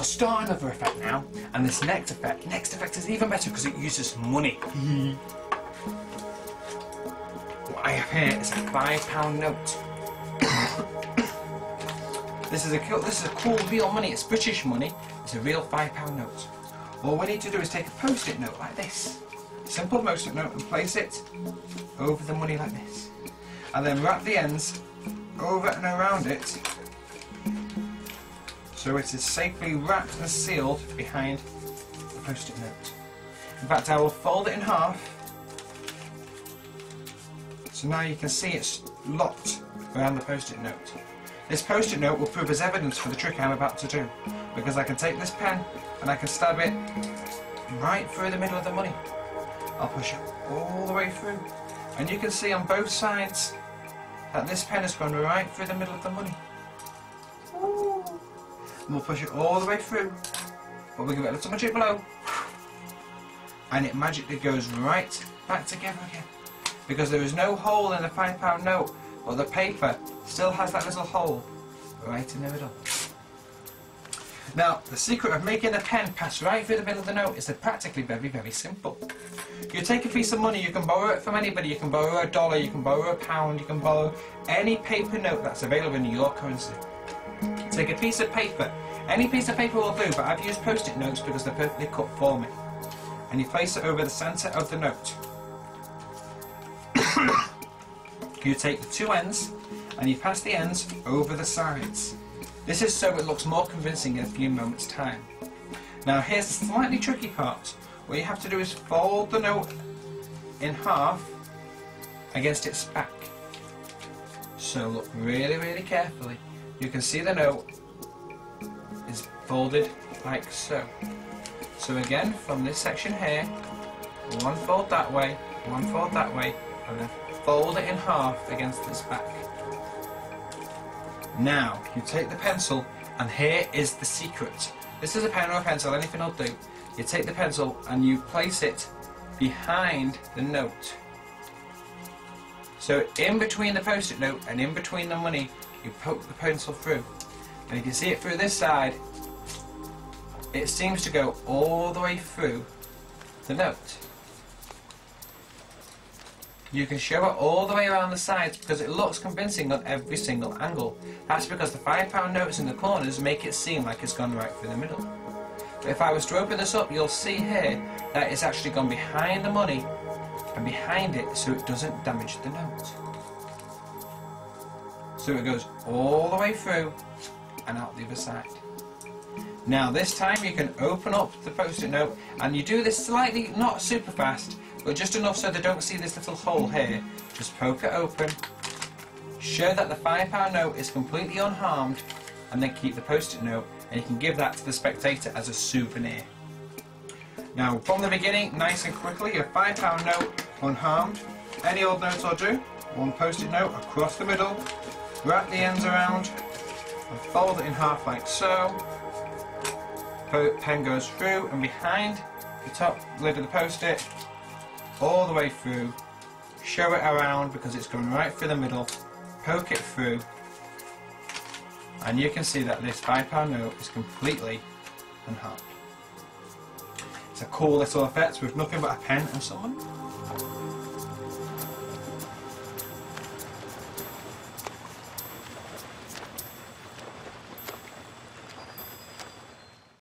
We'll start another effect now, and this next effect is even better because it uses money. What I have here is a £5 note. This is a cool real money. It's British money. It's a real £5 note. All we need to do is take a post-it note like this. Simple post-it note, and place it over the money like this. And then wrap the ends over and around it so it is safely wrapped and sealed behind the post-it note. In fact, I will fold it in half so now you can see it's locked around the post-it note. This post-it note will prove as evidence for the trick I'm about to do, because I can take this pen and I can stab it right through the middle of the money. I'll push it all the way through, and you can see on both sides that this pen has gone right through the middle of the money. And we'll push it all the way through, but we'll give it a little magic blow, and it magically goes right back together again, because there is no hole in the £5 note, but the paper still has that little hole right in the middle. Now, the secret of making the pen pass right through the middle of the note is practically very, very simple. You take a piece of money, you can borrow it from anybody, you can borrow a dollar, you can borrow a pound, you can borrow any paper note that's available in your currency. Take a piece of paper, any piece of paper will do, but I've used post-it notes because they're perfectly cut for me. And you place it over the centre of the note. You take the two ends and you pass the ends over the sides. This is so it looks more convincing in a few moments' time. Now here's the slightly tricky part. What you have to do is fold the note in half against its back. So look really, really carefully. You can see the note is folded like so. So again, from this section here, one fold that way, one fold that way, and then fold it in half against its back. Now, you take the pencil, and here is the secret. This is a pen or a pencil, anything will do. You take the pencil and you place it behind the note. So in between the post-it note and in between the money, you poke the pencil through. And you can see it through this side. It seems to go all the way through the note. You can show it all the way around the sides because it looks convincing on every single angle. That's because the £5 notes in the corners make it seem like it's gone right through the middle. But if I was to open this up, you'll see here that it's actually gone behind the money and behind it so it doesn't damage the note. So it goes all the way through and out the other side. Now this time you can open up the post-it note, and you do this slightly, not super fast, but just enough so they don't see this little hole here. Just poke it open, show that the £5 note is completely unharmed, and then keep the post-it note, and you can give that to the spectator as a souvenir. Now from the beginning, nice and quickly, your £5 note unharmed. Any old note will do. One post-it note across the middle, wrap the ends around, and fold it in half like so. Pen goes through and behind the top lid of the post-it, all the way through, show it around because it's going right through the middle, poke it through, and you can see that this £5 note is completely unharmed. It's a cool little effect with nothing but a pen and someone.